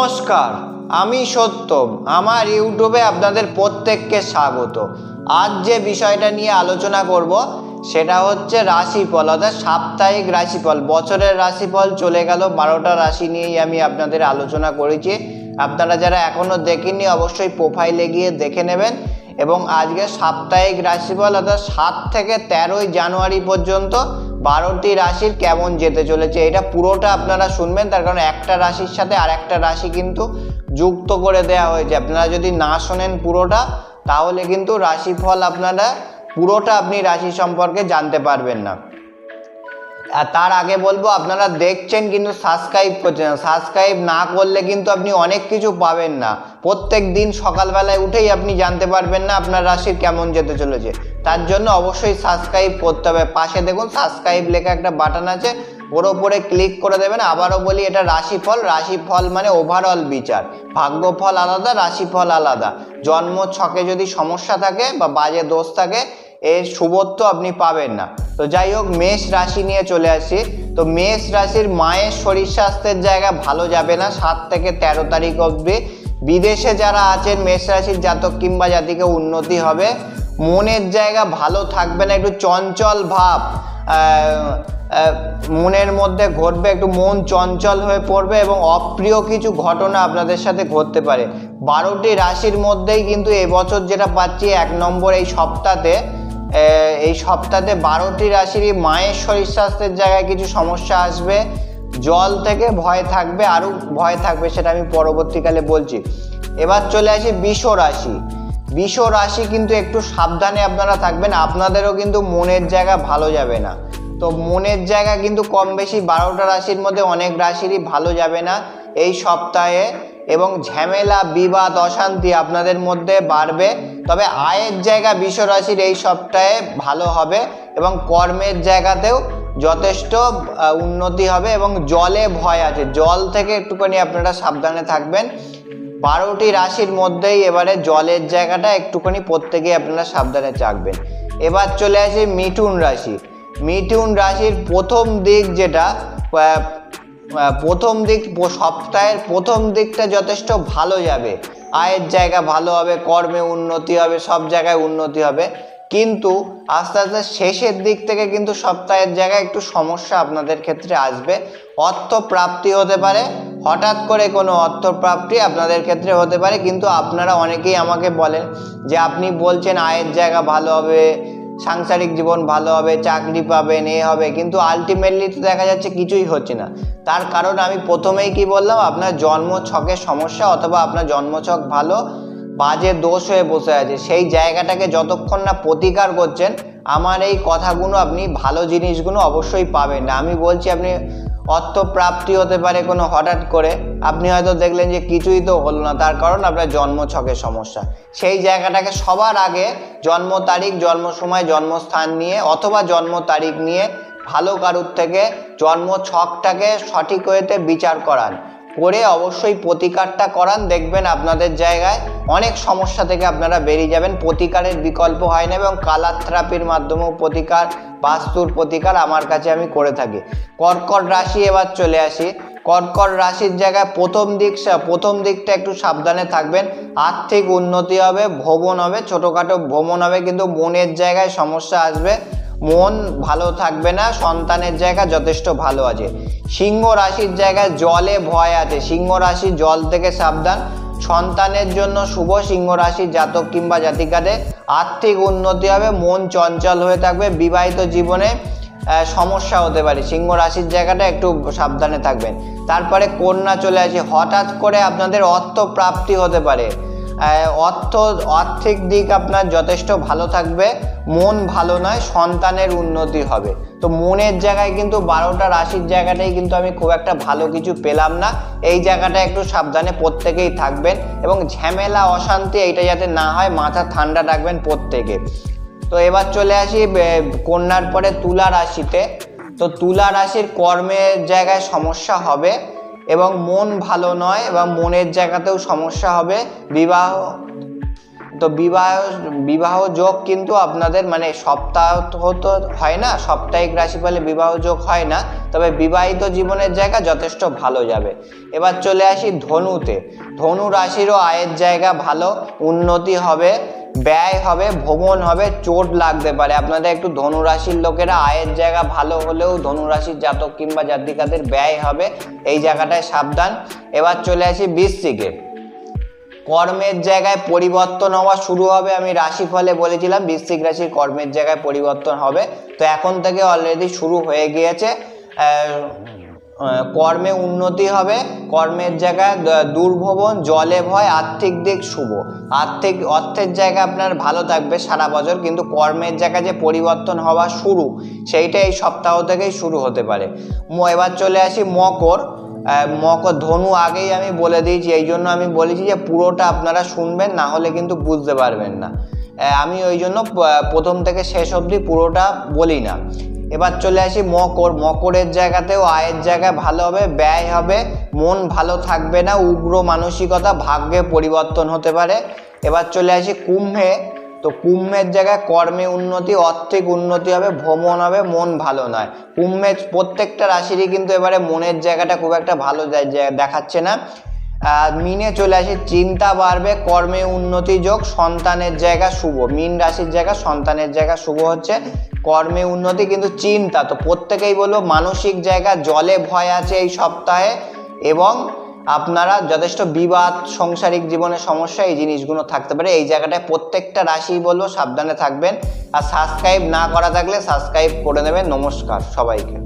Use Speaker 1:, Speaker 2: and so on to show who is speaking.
Speaker 1: নমস্কার, আমি সত্যম। আমার ইউটিউবে আপনাদের প্রত্যেককে স্বাগত। আজ যে বিষয়টা নিয়ে আলোচনা করব সেটা হচ্ছে রাশিফল, অর্থাৎ সাপ্তাহিক রাশিফল। বছরের রাশিফল চলে গেল, 12টা রাশি নিয়েই আমি আপনাদের আলোচনা করেছি। আপনারা যারা এখনও দেখেননি অবশ্যই প্রোফাইলে গিয়ে দেখে নেবেন। এবং আজকে সাপ্তাহিক রাশিফল অর্থাৎ 7 থেকে 13 জানুয়ারি পর্যন্ত 12টি রাশির কেমন যেতে চলেছে এটা পুরোটা আপনারা শুনবেন। তার কারণ একটা রাশির সাথে আর একটা রাশি কিন্তু যুক্ত করে দেওয়া হয়েছে। আপনারা যদি না শোনেন পুরোটা তাহলে কিন্তু রাশিফল আপনারা পুরোটা আপনি রাশি সম্পর্কে জানতে পারবেন না। আর তার আগে বলবো, আপনারা দেখছেন কিন্তু সাবস্ক্রাইব করছেন না। সাবস্ক্রাইব না করলে কিন্তু আপনি অনেক কিছু পাবেন না। প্রত্যেক দিন সকালবেলায় উঠেই আপনি জানতে পারবেন না আপনার রাশির কেমন যেতে চলেছে। তার জন্য অবশ্যই সাবস্ক্রাইব করতে হবে। পাশে দেখুন সাবস্ক্রাইব লেখা একটা বাটন আছে, ওর ওপরে ক্লিক করে দেবেন। আবারও বলি, এটা রাশিফল। রাশিফল মানে ওভারঅল বিচার। ভাগ্যফল আলাদা, রাশিফল আলাদা। জন্ম ছকে যদি সমস্যা থাকে বা বাজে দোষ থাকে এর শুভত্ব আপনি পাবেন না। তো যাই হোক, মেষ রাশি নিয়ে চলে আসি। তো মেষ রাশির মায়ের শরীর স্বাস্থ্যের জায়গা ভালো যাবে না 7 থেকে 13 তারিখ অবধি। বিদেশে যারা আছেন মেষ রাশির জাতক কিংবা জাতিকে উন্নতি হবে। মনের জায়গা ভালো থাকবে না, একটু চঞ্চল ভাব মনের মধ্যে ঘটবে, একটু মন চঞ্চল হয়ে পড়বে এবং অপ্রিয় কিছু ঘটনা আপনাদের সাথে ঘটতে পারে। 12টি রাশির মধ্যেই কিন্তু এবছর যেটা পাচ্ছি 1 নম্বর এই সপ্তাহে 12টি রাশিরই মায়ের শরীর স্বাস্থ্যের জায়গায় কিছু সমস্যা আসবে। জল থেকে ভয় থাকবে, আরও ভয় থাকবে, সেটা আমি পরবর্তীকালে বলছি। এবার চলে আসি বৃষ রাশি। বৃষ রাশি কিন্তু একটু সাবধানে আপনারা থাকবেন। আপনাদেরও কিন্তু মনের জায়গা ভালো যাবে না। তো মনের জায়গা কিন্তু কম বেশি 12টা রাশির মধ্যে অনেক রাশিরই ভালো যাবে না এই সপ্তাহে। এবং ঝামেলা, বিবাদ, অশান্তি আপনাদের মধ্যে বাড়বে। তবে আয়ের জায়গা বৃষ রাশির এই সপ্তাহে ভালো হবে এবং কর্মের জায়গাতেও যথেষ্ট উন্নতি হবে। এবং জলে ভয় আছে, জল থেকে একটুখানি আপনারা সাবধানে থাকবেন। 12টি রাশির মধ্যেই এবারে জলের জায়গাটা একটুখানি প্রত্যেকেই আপনারা সাবধানে থাকবেন। এবার চলে আসি মিথুন রাশি। মিথুন রাশির প্রথম দিক যেটা সপ্তাহের প্রথম দিকটা যথেষ্ট ভালো যাবে। আয়ের জায়গা ভালো হবে, কর্মে উন্নতি হবে, সব জায়গায় উন্নতি হবে। কিন্তু আস্তে আস্তে শেষের দিক থেকে কিন্তু সপ্তাহের জায়গায় একটু সমস্যা আপনাদের ক্ষেত্রে আসবে। অর্থ প্রাপ্তি হতে পারে, হঠাৎ করে কোনো অর্থ প্রাপ্তি আপনাদের ক্ষেত্রে হতে পারে। কিন্তু আপনারা অনেকেই আমাকে বলেন যে আপনি বলছেন আয়ের জায়গা ভালো হবে, সাংসারিক জীবন ভালো হবে, চাকরি পাবেন, এ হবে, কিন্তু আলটিমেটলি তো দেখা যাচ্ছে কিছুই হচ্ছে না। তার কারণ আমি প্রথমেই কি বললাম, আপনার জন্ম ছকের সমস্যা অথবা আপনার জন্মছক ভালো, বাজে দোষ হয়ে বসে আছে। সেই জায়গাটাকে যতক্ষণ না প্রতিকার করছেন আমার এই কথাগুলো আপনি ভালো জিনিসগুলো অবশ্যই পাবেন না। আমি বলছি আপনি অর্থ প্রাপ্তি হতে পারে কোনো হঠাৎ করে, আপনি হয়তো দেখলেন যে কিছুই তো হলো না, তার কারণ আপনার জন্ম ছকের সমস্যা। সেই জায়গাটাকে সবার আগে জন্ম তারিখ, জন্ম সময়, জন্মস্থান নিয়ে অথবা জন্ম তারিখ নিয়ে ভালো কারুর থেকে জন্ম ছকটাকে সঠিক ওয়েতে বিচার করান, করে অবশ্যই প্রতিকারটা করান। দেখবেন আপনাদের জায়গায় অনেক সমস্যা থেকে আপনারা বেরিয়ে যাবেন। প্রতিকারের বিকল্প হয় না এবং কালার থেরাপির মাধ্যমেও প্রতিকার, বাস্তুর প্রতিকার আমার কাছে আমি করে থাকি। কর্কট রাশি এবার চলে আসি। কর্কট রাশির জায়গায় প্রথম দিকটা একটু সাবধানে থাকবেন। আর্থিক উন্নতি হবে, ভ্রমণ হবে, ছোটোখাটো ভ্রমণ হবে, কিন্তু মনের জায়গায় সমস্যা আসবে। মন ভালো থাকবে না। সন্তানের জায়গা যথেষ্ট ভালো আছে। সিংহ রাশির জায়গায় জলে ভয় আছে। সিংহ রাশি জল থেকে সাবধান। সন্তানের জন্য শুভ। সিংহ রাশির জাতক কিংবা জাতিকাদের আর্থিক উন্নতি হবে, মন চঞ্চল হয়ে থাকবে। বিবাহিত জীবনে সমস্যা হতে পারে। সিংহ রাশির জায়গাটা একটু সাবধানে থাকবেন। তারপরে কন্যা চলে আসে। হঠাৎ করে আপনাদের অর্থ প্রাপ্তি হতে পারে। আর্থিক দিক আপনার যথেষ্ট ভালো থাকবে। মন ভালো নয়, সন্তানের উন্নতি হবে। তো মনের জায়গায় কিন্তু 12টা রাশির জায়গাটাই কিন্তু আমি খুব একটা ভালো কিছু পেলাম না। এই জায়গাটা একটু সাবধানে প্রত্যেকেই থাকবেন এবং ঝামেলা, অশান্তি এইটা যাতে না হয় মাথা ঠান্ডা রাখবেন প্রত্যেকে। তো এবার চলে আসি কন্যার পরে তুলা রাশিতে। তো তুলা রাশির কর্মের জায়গায় সমস্যা হবে এবং মন ভালো নয় এবং মনের জায়গাতেও সমস্যা হবে। তো বিবাহ যোগ কিন্তু আপনাদের মানে সপ্তাহ তো হয় না, সাপ্তাহিক রাশিফলে বিবাহ যোগ হয় না, তবে বিবাহিত জীবনের জায়গা যথেষ্ট ভালো যাবে। এবার চলে আসি ধনুতে। ধনু রাশিরও আয়ের জায়গা ভালো, উন্নতি হবে, ব্যয় হবে, ভ্রমণ হবে, চোট লাগতে পারে আপনাদের একটু। ধনু রাশির লোকেরা আয়ের জায়গা ভালো হলেও ধনু রাশির জাতক কিংবা জাতিকাদের ব্যয় হবে, এই জায়গাটায় সাবধান। এবার চলে আসি বৃশ্চিকে। কর্মের জায়গায় পরিবর্তন হওয়া শুরু হবে। আমি রাশিফলে বলেছিলাম বৃশ্চিক রাশির কর্মের জায়গায় পরিবর্তন হবে, তো এখন থেকে অলরেডি শুরু হয়ে গিয়েছে। কর্মে উন্নতি হবে, কর্মের জায়গায় দুর্ভোবন, জলে ভয়, আর্থিক দিক শুভ। অর্থের জায়গা আপনার ভালো থাকবে সারা বছর, কিন্তু কর্মের জায়গায় যে পরিবর্তন হওয়া শুরু সেইটা এই সপ্তাহ থেকেই শুরু হতে পারে। এবার চলে আসি মকর। ধনু আগেই আমি বলে দিয়েছি, এই জন্য আমি বলেছি যে পুরোটা আপনারা শুনবেন, না হলে কিন্তু বুঝতে পারবেন না। আমি ওই জন্য প্রথম থেকে শেষ অবধি পুরোটা বলি না। এবার চলে আসি মকর। মকরের জায়গাতেও আয়ের জায়গা ভালো হবে, ব্যয় হবে, মন ভালো থাকবে না, উগ্র মানসিকতা, ভাগ্যে পরিবর্তন হতে পারে। এবার চলে আসি কুম্ভে। তো কুম্ভের জায়গায় কর্মে উন্নতি, আর্থিক উন্নতি হবে, ভ্রমণ হবে, মন ভালো নয়। কুম্ভের প্রত্যেকটা রাশিরই কিন্তু এবারে মনের জায়গাটা খুব একটা ভালো দেখাচ্ছে না। মিনে চলে আসি। চিন্তা বাড়বে, কর্মে উন্নতি যোগ, সন্তানের জায়গা শুভ। মীন রাশির জায়গা সন্তানের জায়গা শুভ হচ্ছে, কর্মে উন্নতি কিন্তু চিন্তা। তো প্রত্যেকেই বলবো মানসিক জায়গা জলে ভয় আছে এই সপ্তাহে, এবং আপনারা যথেষ্ট বিবাদ, সাংসারিক জীবনে সমস্যা, এই জিনিসগুলো থাকতে পারে। এই জায়গাটায় প্রত্যেকটা রাশি বলবো সাবধানে থাকবেন। আর সাবস্ক্রাইব না করা থাকলে সাবস্ক্রাইব করে নেবেন। নমস্কার সবাইকে।